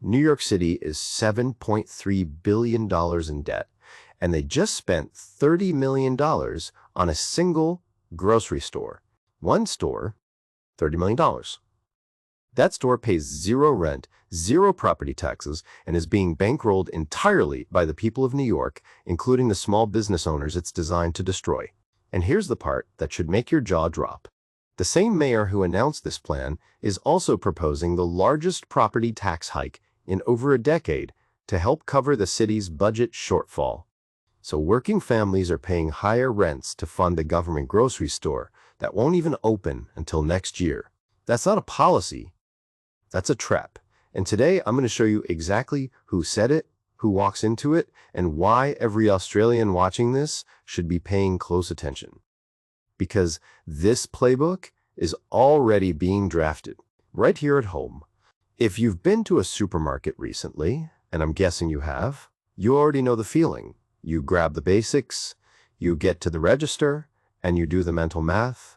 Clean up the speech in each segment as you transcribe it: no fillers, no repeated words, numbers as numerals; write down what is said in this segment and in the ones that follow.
New York City is $7.3 billion in debt, and they just spent $30 million on a single grocery store. One store, $30 million. That store pays zero rent, zero property taxes, and is being bankrolled entirely by the people of New York, including the small business owners it's designed to destroy. And here's the part that should make your jaw drop. The same mayor who announced this plan is also proposing the largest property tax hike in over a decade to help cover the city's budget shortfall. So working families are paying higher rents to fund a government grocery store that won't even open until next year. That's not a policy. That's a trap. And today I'm going to show you exactly who said it, who walks into it, and why every Australian watching this should be paying close attention. Because this playbook is already being drafted right here at home. If you've been to a supermarket recently, and I'm guessing you have, you already know the feeling. You grab the basics, you get to the register, and you do the mental math.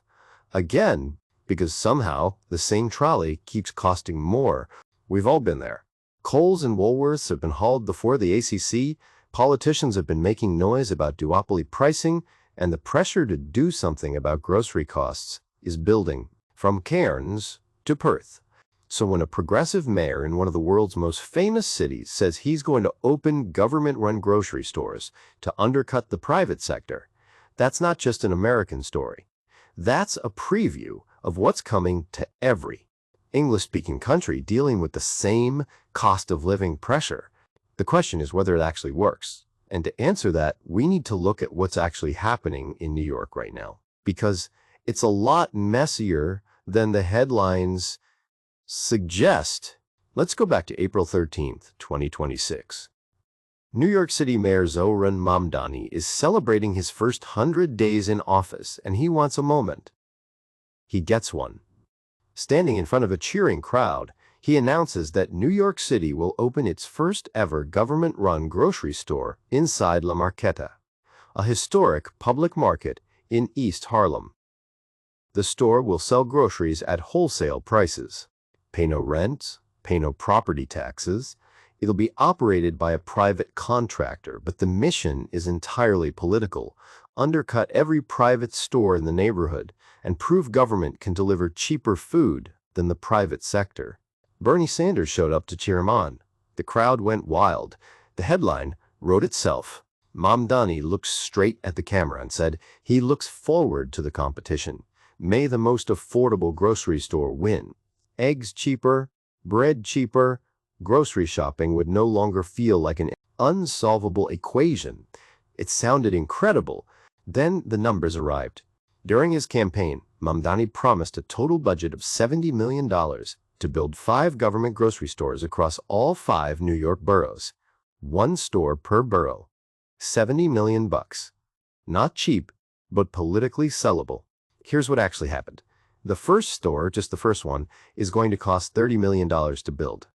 Again, because somehow the same trolley keeps costing more. We've all been there. Coles and Woolworths have been hauled before the ACC, politicians have been making noise about duopoly pricing, and the pressure to do something about grocery costs is building, from Cairns to Perth. So when a progressive mayor in one of the world's most famous cities says he's going to open government-run grocery stores to undercut the private sector, that's not just an American story. That's a preview of what's coming to every English-speaking country dealing with the same cost of living pressure. The question is whether it actually works. And to answer that, we need to look at what's actually happening in New York right now, because it's a lot messier than the headlines suggest. Let's go back to April 13th, 2026. New York City Mayor Zohran Mamdani is celebrating his first 100 days in office, and he wants a moment. He gets one. Standing in front of a cheering crowd, he announces that New York City will open its first ever government-run grocery store inside La Marqueta, a historic public market in East Harlem. The store will sell groceries at wholesale prices. Pay no rent, pay no property taxes. It'll be operated by a private contractor, but the mission is entirely political. Undercut every private store in the neighborhood and prove government can deliver cheaper food than the private sector. Bernie Sanders showed up to cheer him on. The crowd went wild. The headline wrote itself. Mamdani looked straight at the camera and said he looks forward to the competition. May the most affordable grocery store win. Eggs cheaper, bread cheaper. Grocery shopping would no longer feel like an unsolvable equation. It sounded incredible. Then the numbers arrived. During his campaign, Mamdani promised a total budget of $70 million to build 5 government grocery stores across all 5 New York boroughs. 1 store per borough. $70 million bucks. Not cheap, but politically sellable. Here's what actually happened. The first store, just the first one, is going to cost $30 million to build.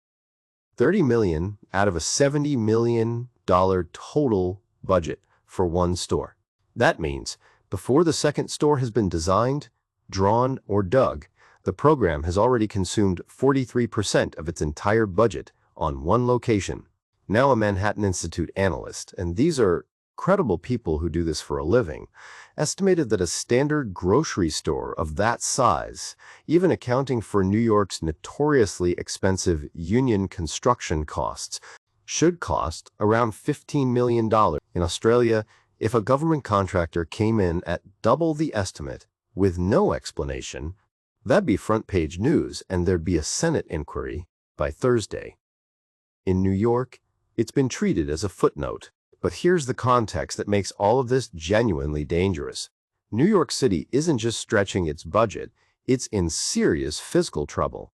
$30 million out of a $70 million total budget for 1 store. That means before the second store has been designed, drawn, or dug, the program has already consumed 43% of its entire budget on 1 location. Now a Manhattan Institute analyst, and these are credible people who do this for a living, estimated that a standard grocery store of that size, even accounting for New York's notoriously expensive union construction costs, should cost around $15 million. In Australia, if a government contractor came in at double the estimate with no explanation, that'd be front-page news and there'd be a Senate inquiry by Thursday. In New York, it's been treated as a footnote. But here's the context that makes all of this genuinely dangerous. New York City isn't just stretching its budget, it's in serious fiscal trouble.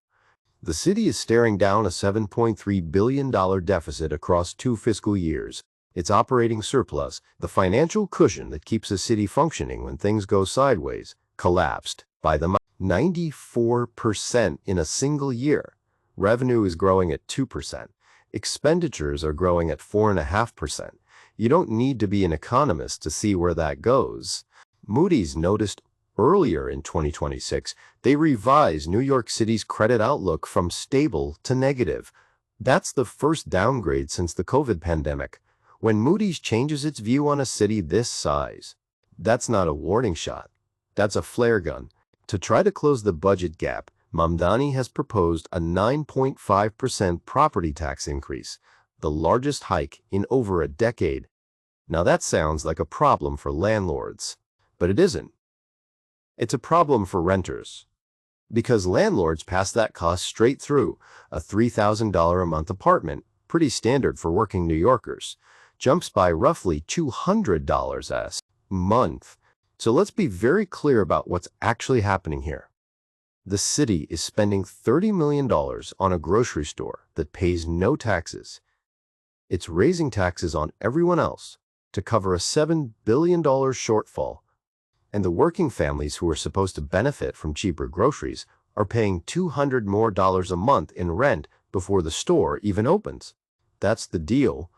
The city is staring down a $7.3 billion deficit across 2 fiscal years. Its operating surplus, the financial cushion that keeps a city functioning when things go sideways, collapsed by the 94% in a single year. Revenue is growing at 2%. Expenditures are growing at 4.5%. You don't need to be an economist to see where that goes. Moody's noticed earlier in 2026, they revised New York City's credit outlook from stable to negative. That's the first downgrade since the COVID pandemic. When Moody's changes its view on a city this size, that's not a warning shot. That's a flare gun. To try to close the budget gap, Mamdani has proposed a 9.5% property tax increase, the largest hike in over a decade. Now that sounds like a problem for landlords, but it isn't. It's a problem for renters. Because landlords pass that cost straight through. A $3,000 a month apartment, pretty standard for working New Yorkers, jumps by roughly $200 a month. So let's be very clear about what's actually happening here. The city is spending $30 million on a grocery store that pays no taxes. It's raising taxes on everyone else to cover a $7 billion shortfall. And the working families who are supposed to benefit from cheaper groceries are paying $200 more a month in rent before the store even opens. That's the deal.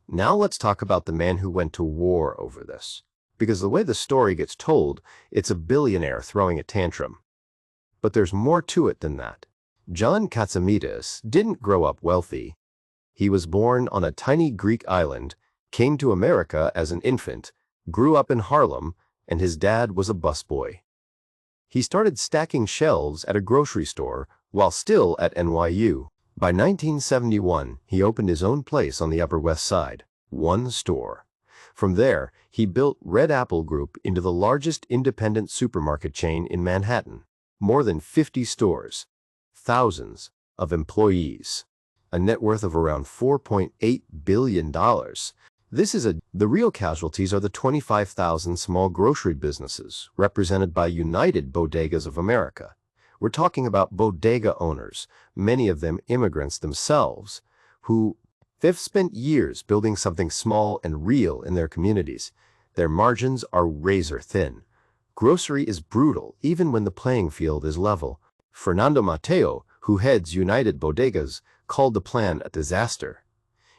Now let's talk about the man who went to war over this. Because the way the story gets told, it's a billionaire throwing a tantrum. But there's more to it than that. John Katsimitis didn't grow up wealthy. He was born on a tiny Greek island, came to America as an infant, grew up in Harlem, and his dad was a busboy. He started stacking shelves at a grocery store while still at NYU. By 1971, he opened his own place on the Upper West Side, one store. From there, he built Red Apple Group into the largest independent supermarket chain in Manhattan. More than 50 stores, thousands of employees, a net worth of around $4.8 billion. The real casualties are the 25,000 small grocery businesses represented by United Bodegas of America. We're talking about bodega owners, many of them immigrants themselves, who they've spent years building something small and real in their communities. Their margins are razor thin. Grocery is brutal even when the playing field is level. Fernando Mateo, who heads United Bodegas, called the plan a disaster.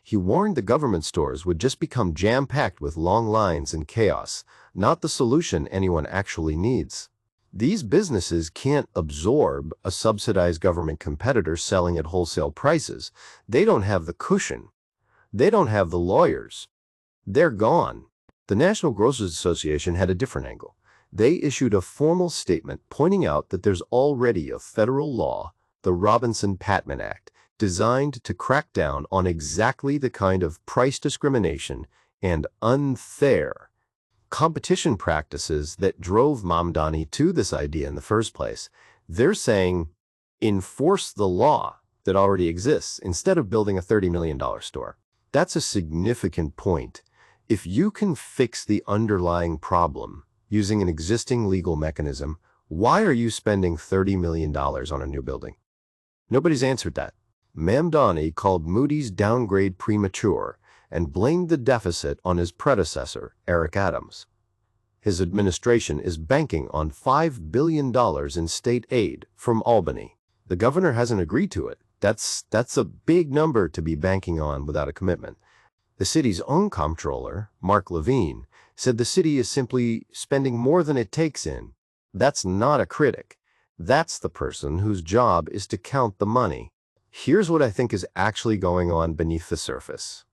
He warned the government stores would just become jam-packed with long lines and chaos, not the solution anyone actually needs. These businesses can't absorb a subsidized government competitor selling at wholesale prices. They don't have the cushion. They don't have the lawyers. They're gone. The National Grocers Association had a different angle. They issued a formal statement pointing out that there's already a federal law, the Robinson-Patman Act, designed to crack down on exactly the kind of price discrimination and unfair competition practices that drove Mamdani to this idea in the first place. They're saying, enforce the law that already exists instead of building a $30 million store. That's a significant point. If you can fix the underlying problem using an existing legal mechanism, why are you spending $30 million on a new building? Nobody's answered that. Mamdani called Moody's downgrade premature and blamed the deficit on his predecessor, Eric Adams. His administration is banking on $5 billion in state aid from Albany. The governor hasn't agreed to it. That's a big number to be banking on without a commitment. The city's own comptroller, Mark Levine, said the city is simply spending more than it takes in. That's not a critic. That's the person whose job is to count the money. Here's what I think is actually going on beneath the surface.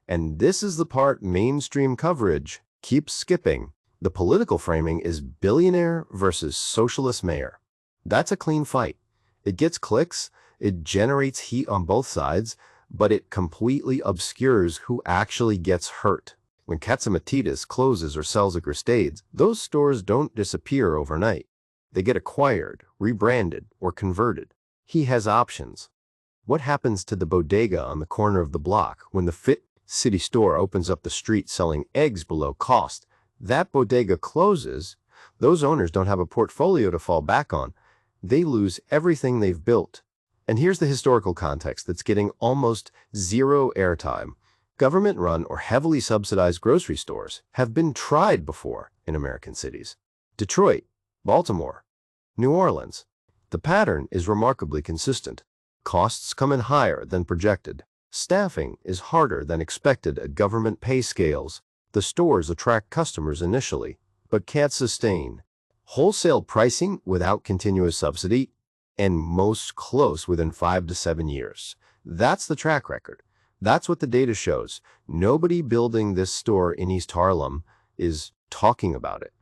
And this is the part mainstream coverage keeps skipping. The political framing is billionaire versus socialist mayor. That's a clean fight. It gets clicks, it generates heat on both sides, but it completely obscures who actually gets hurt. When Katsimitis closes or sells a Gristades, those stores don't disappear overnight. They get acquired, rebranded, or converted. He has options. What happens to the bodega on the corner of the block when the Fit City store opens up the street selling eggs below cost? That bodega closes. Those owners don't have a portfolio to fall back on. They lose everything they've built. And here's the historical context that's getting almost zero airtime. Government-run or heavily subsidized grocery stores have been tried before in American cities. Detroit, Baltimore, New Orleans. The pattern is remarkably consistent. Costs come in higher than projected. Staffing is harder than expected at government pay scales. The stores attract customers initially, but can't sustain. Wholesale pricing without continuous subsidy, and most close within 5 to 7 years. That's the track record. That's what the data shows. Nobody building this store in East Harlem is talking about it.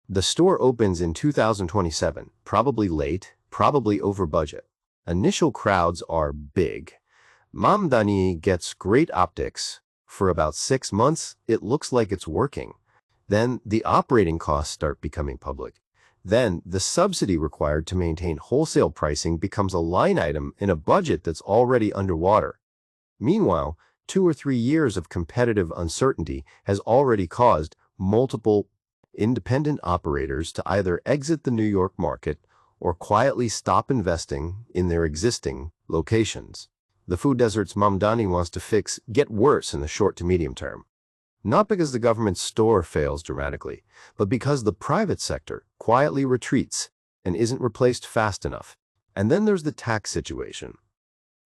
The store opens in 2027, probably late, probably over budget. Initial crowds are big. Mamdani gets great optics. For about 6 months, it looks like it's working. Then the operating costs start becoming public. Then the subsidy required to maintain wholesale pricing becomes a line item in a budget that's already underwater. Meanwhile, 2 or 3 years of competitive uncertainty has already caused multiple independent operators to either exit the New York market or quietly stop investing in their existing locations. The food deserts Mamdani wants to fix get worse in the short to medium term. Not because the government store fails dramatically, but because the private sector quietly retreats and isn't replaced fast enough. And then there's the tax situation.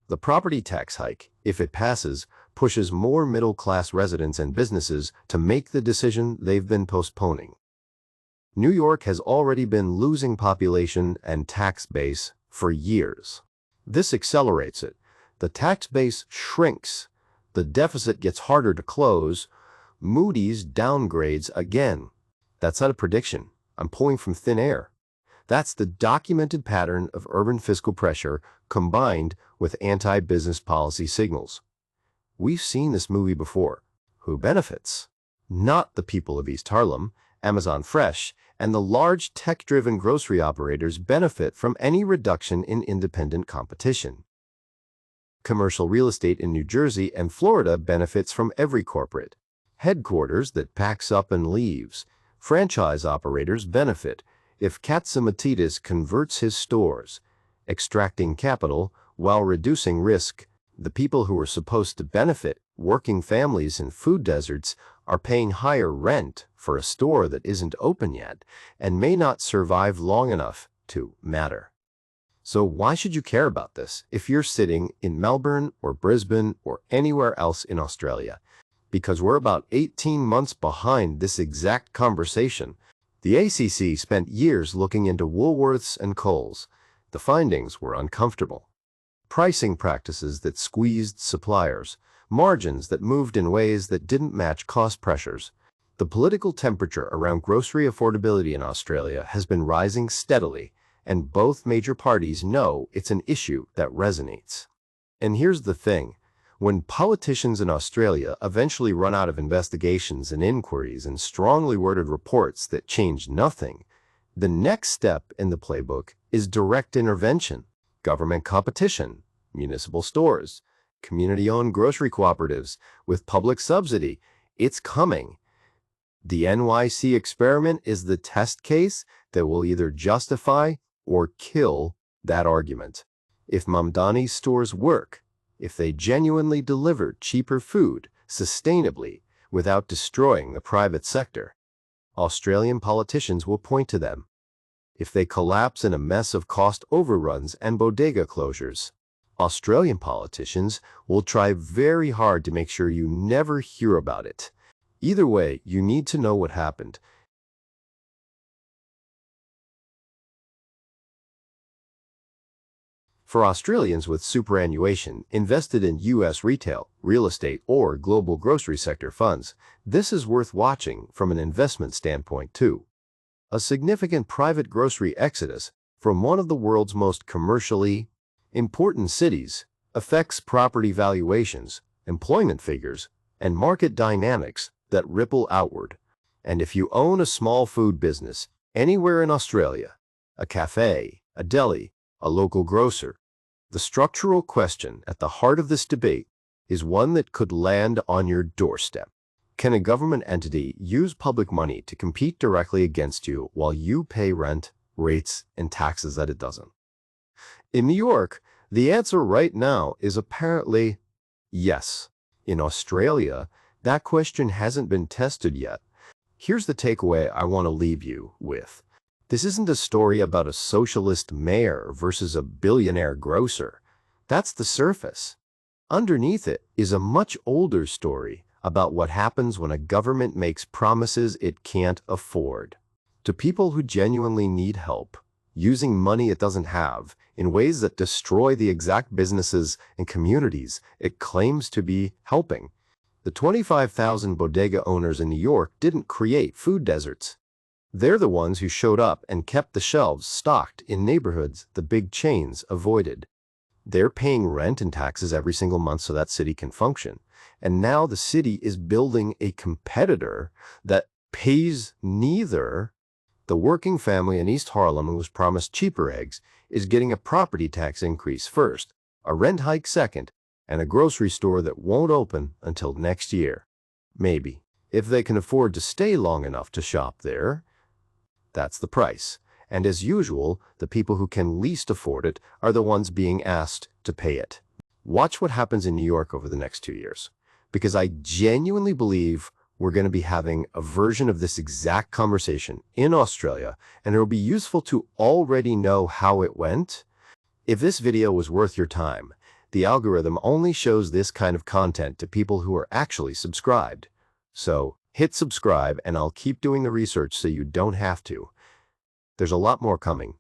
The property tax hike, if it passes, pushes more middle-class residents and businesses to make the decision they've been postponing. New York has already been losing population and tax base for years. This accelerates it. The tax base shrinks. The deficit gets harder to close. Moody's downgrades again. That's not a prediction. I'm pulling from thin air. That's the documented pattern of urban fiscal pressure combined with anti-business policy signals. We've seen this movie before. Who benefits? Not the people of East Harlem. Amazon Fresh and the large tech-driven grocery operators benefit from any reduction in independent competition. Commercial real estate in New Jersey and Florida benefits from every corporate headquarters that packs up and leaves. Franchise operators benefit if Katsimatidis converts his stores, extracting capital while reducing risk. The people who are supposed to benefit, working families in food deserts, are paying higher rent for a store that isn't open yet and may not survive long enough to matter. So why should you care about this if you're sitting in Melbourne or Brisbane or anywhere else in Australia? Because we're about 18 months behind this exact conversation. The ACC spent years looking into Woolworths and Coles. The findings were uncomfortable. Pricing practices that squeezed suppliers, margins that moved in ways that didn't match cost pressures. The political temperature around grocery affordability in Australia has been rising steadily, and both major parties know it's an issue that resonates. And here's the thing. When politicians in Australia eventually run out of investigations and inquiries and strongly worded reports that change nothing, the next step in the playbook is direct intervention, government competition, municipal stores, community-owned grocery cooperatives with public subsidy. It's coming. The NYC experiment is the test case that will either justify or kill that argument. If Mamdani's stores work, if they genuinely deliver cheaper food sustainably without destroying the private sector, Australian politicians will point to them. If they collapse in a mess of cost overruns and bodega closures, Australian politicians will try very hard to make sure you never hear about it. Either way, you need to know what happened. For Australians with superannuation invested in U.S. retail, real estate, or global grocery sector funds, this is worth watching from an investment standpoint too. A significant private grocery exodus from one of the world's most commercially important cities affects property valuations, employment figures, and market dynamics that ripple outward. And if you own a small food business anywhere in Australia, a cafe, a deli, a local grocer, the structural question at the heart of this debate is one that could land on your doorstep. Can a government entity use public money to compete directly against you while you pay rent, rates, and taxes that it doesn't? In New York, the answer right now is apparently yes. In Australia, that question hasn't been tested yet. Here's the takeaway I want to leave you with. This isn't a story about a socialist mayor versus a billionaire grocer. That's the surface. Underneath it is a much older story about what happens when a government makes promises it can't afford. To people who genuinely need help, using money it doesn't have in ways that destroy the exact businesses and communities it claims to be helping. The 25,000 bodega owners in New York didn't create food deserts. They're the ones who showed up and kept the shelves stocked in neighborhoods the big chains avoided. They're paying rent and taxes every single month so that city can function. And now the city is building a competitor that pays neither. The working family in East Harlem who was promised cheaper eggs is getting a property tax increase first, a rent hike second, and a grocery store that won't open until next year. Maybe, if they can afford to stay long enough to shop there. That's the price. And as usual, the people who can least afford it are the ones being asked to pay it. Watch what happens in New York over the next 2 years, because I genuinely believe we're going to be having a version of this exact conversation in Australia, and it will be useful to already know how it went. If this video was worth your time, the algorithm only shows this kind of content to people who are actually subscribed. So hit subscribe and I'll keep doing the research so you don't have to. There's a lot more coming.